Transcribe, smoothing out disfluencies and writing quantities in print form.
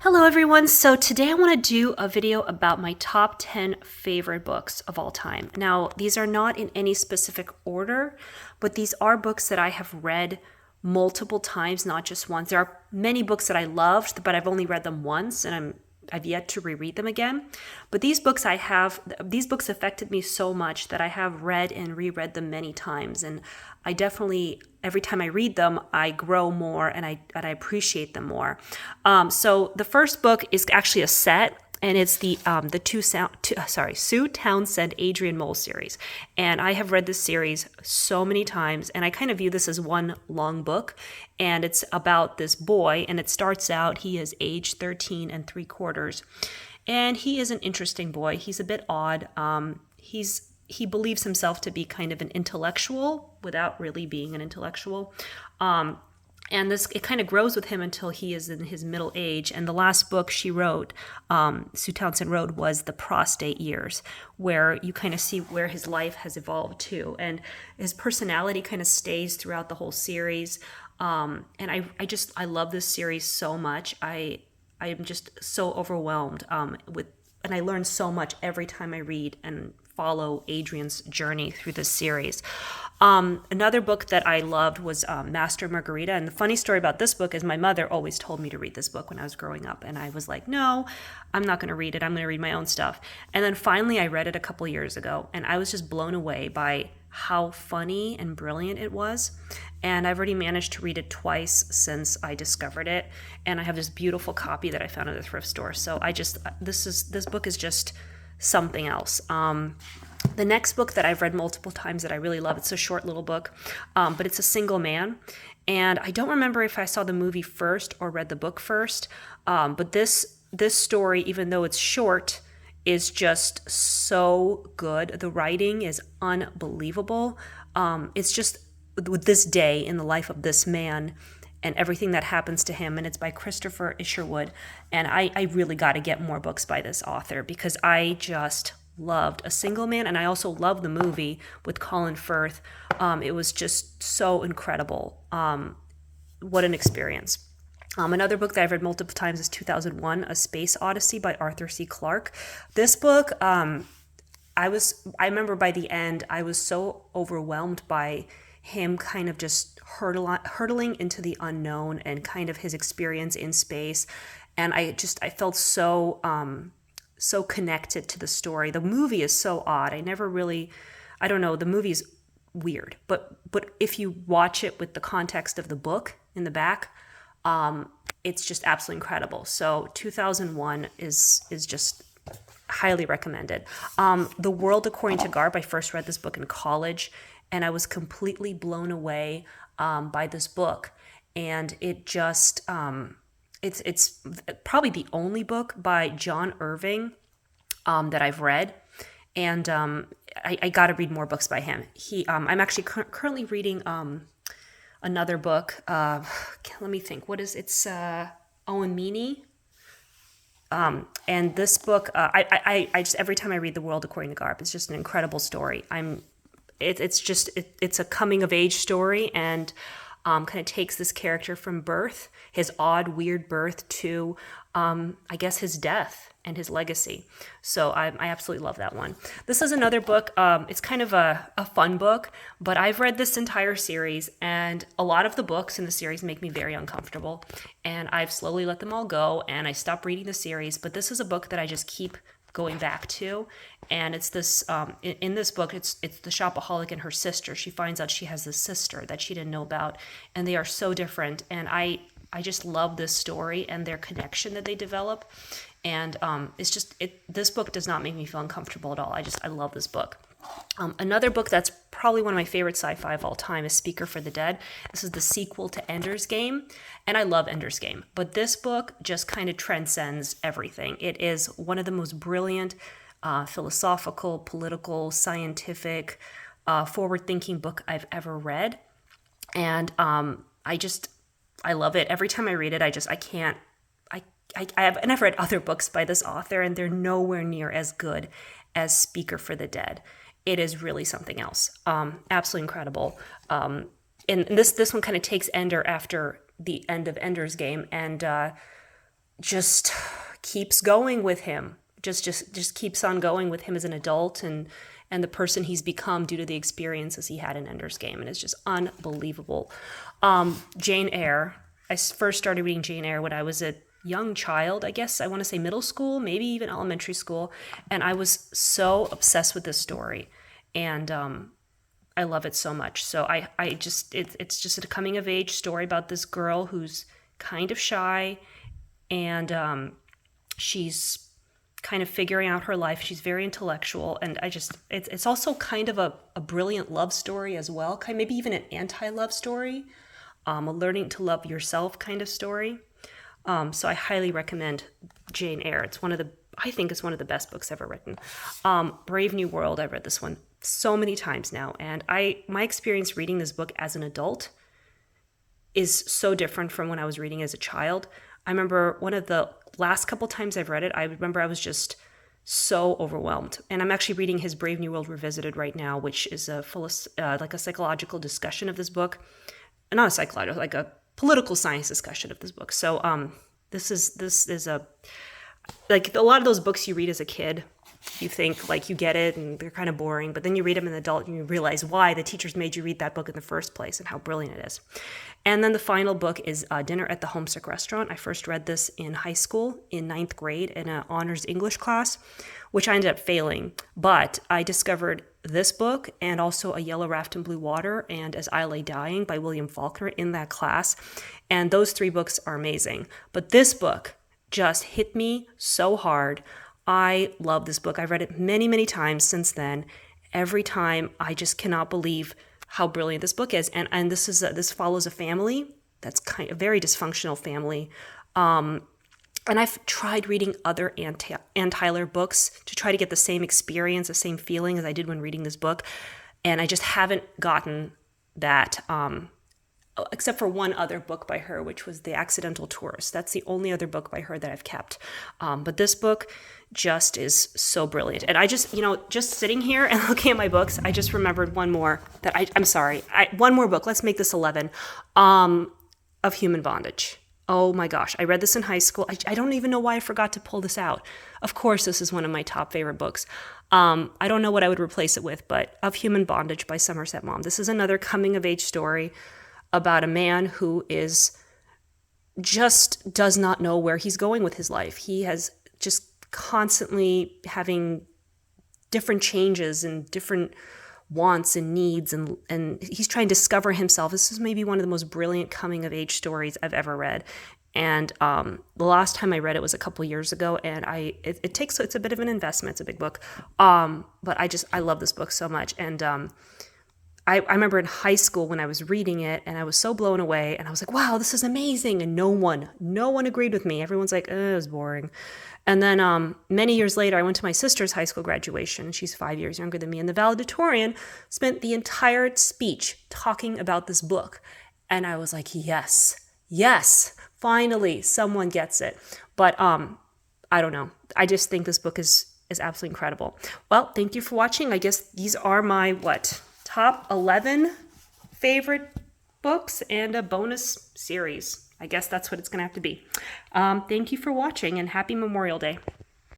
Hello everyone, so today I want to do a video about my top 10 favorite books of all time. Now, these are not in any specific order, but these are books that I have read multiple times, not just once. There are many books that I loved, but I've only read them once and I've yet to reread them again. But these books affected me so much that I have read and reread them many times. And I definitely, every time I read them, I grow more and I appreciate them more. So the first book is actually a set, and it's the Sue Townsend Adrian Mole series. And I have read this series so many times, and I kind of view this as one long book. And it's about this boy, and it starts out, he is age 13 and 3/4. And he is an interesting boy. He's a bit odd. He believes himself to be kind of an intellectual without really being an intellectual. And it kind of grows with him until he is in his middle age. And the last book she wrote, Sue Townsend wrote, was The Prostate Years, where you kind of see where his life has evolved to. And his personality kind of stays throughout the whole series. And I love this series so much. I am just so overwhelmed and I learn so much every time I read and follow Adrian's journey through this series. Another book that I loved was Master and Margarita. And the funny story about this book is my mother always told me to read this book when I was growing up. And I was like, no, I'm not going to read it. I'm going to read my own stuff. And then finally I read it a couple years ago. And I was just blown away by how funny and brilliant it was. And I've already managed to read it twice since I discovered it. And I have this beautiful copy that I found at a thrift store. So this book is just something else. The next book that I've read multiple times that I really love, it's a short little book, but it's A Single Man. And I don't remember if I saw the movie first or read the book first, but this story, even though it's short, is just so good. The writing is unbelievable. It's just with this day in the life of this man and everything that happens to him. And it's by Christopher Isherwood. And I really got to get more books by this author because I just loved A Single Man. And I also love the movie with Colin Firth. It was just so incredible. What an experience. Another book that I've read multiple times is 2001, A Space Odyssey by Arthur C. Clarke. This book, I remember by the end, I was so overwhelmed by him kind of just hurtling into the unknown and kind of his experience in space. And I felt so connected to the story. The movie is so odd. I don't know, the movie's weird, but if you watch it with the context of the book in the back, it's just absolutely incredible. So 2001 is just highly recommended. The World According to Garp, I first read this book in college, and I was completely blown away by this book. And it just, it's probably the only book by John Irving that I've read. And I got to read more books by him. I'm actually currently reading another book. Let me think. It's Owen Meany. And this book, I just, every time I read The World According to Garp, it's just an incredible story. It's a coming of age story, and kind of takes this character from birth, his odd, weird birth, to I guess his death and his legacy. So I absolutely love that one. This is another book. It's kind of a fun book, but I've read this entire series, and a lot of the books in the series make me very uncomfortable, and I've slowly let them all go, and I stopped reading the series. But this is a book that I just keep going back to, and it's this in this book, it's the shopaholic and her sister. She finds out she has this sister that she didn't know about, and they are so different. And I just love this story and their connection that they develop. And this book does not make me feel uncomfortable at all. I love this book. Another book that's probably one of my favorite sci-fi of all time is Speaker for the Dead. This is the sequel to Ender's Game, and I love Ender's Game. But this book just kind of transcends everything. It is one of the most brilliant philosophical, political, scientific, forward-thinking book I've ever read. And I love it. Every time I read it, I've read other books by this author, and they're nowhere near as good as Speaker for the Dead. It is really something else. Absolutely incredible. And this one kind of takes Ender after the end of Ender's Game, and just keeps going with him. Just keeps on going with him as an adult and the person he's become due to the experiences he had in Ender's Game, and it's just unbelievable. Jane Eyre. I first started reading Jane Eyre when I was a young child. I guess I want to say middle school, maybe even elementary school, and I was so obsessed with this story, and I love it so much. So it's just a coming of age story about this girl who's kind of shy, and she's kind of figuring out her life. She's very intellectual, and it's also kind of a brilliant love story as well, maybe even an anti-love story, a learning to love yourself kind of story. So I highly recommend Jane Eyre. I think it's one of the best books ever written. Brave New World. I read this one so many times now, and my experience reading this book as an adult is so different from when I was reading as a child. I remember one of the last couple times I've read it, I remember I was just so overwhelmed. And I'm actually reading his Brave New World Revisited right now, which is a psychological discussion of this book. Not a psychological, like a political science discussion of this book. So this is a, like a lot of those books you read as a kid, you think like you get it and they're kind of boring, but then you read them as an adult and you realize why the teachers made you read that book in the first place and how brilliant it is. And then the final book is Dinner at the Homesick Restaurant. I first read this in high school in 9th grade in an honors English class, which I ended up failing. But I discovered this book and also A Yellow Raft in Blue Water and As I Lay Dying by William Faulkner in that class. And those 3 books are amazing. But this book just hit me so hard. I love this book. I've read it many, many times since then. Every time, I just cannot believe how brilliant this book is. And this follows a family that's kind of a very dysfunctional family. And I've tried reading other Ann Tyler books to try to get the same experience, the same feeling as I did when reading this book. And I just haven't gotten that, except for one other book by her, which was The Accidental Tourist. That's the only other book by her that I've kept. But this book just is so brilliant. And I just, just sitting here and looking at my books, I just remembered one more that one more book. Let's make this 11, of Human Bondage. Oh my gosh. I read this in high school. I don't even know why I forgot to pull this out. Of course, this is one of my top favorite books. I don't know what I would replace it with, but Of Human Bondage by Somerset Maugham. This is another coming of age story about a man who just does not know where he's going with his life. He has just constantly having different changes and different wants and needs, and he's trying to discover himself. This is maybe one of the most brilliant coming of age stories I've ever read. And the last time I read it was a couple years ago, and it's a bit of an investment. It's a big book, but I love this book so much. And I remember in high school when I was reading it, and I was so blown away, and I was like, wow, this is amazing. And no one agreed with me. Everyone's like, it was boring. And then many years later, I went to my sister's high school graduation. She's 5 years younger than me. And the valedictorian spent the entire speech talking about this book. And I was like, yes, finally, someone gets it. But I don't know. I just think this book is absolutely incredible. Well, thank you for watching. I guess these are my, top 11 favorite books and a bonus series. I guess that's what it's going to have to be. Thank you for watching, and happy Memorial Day.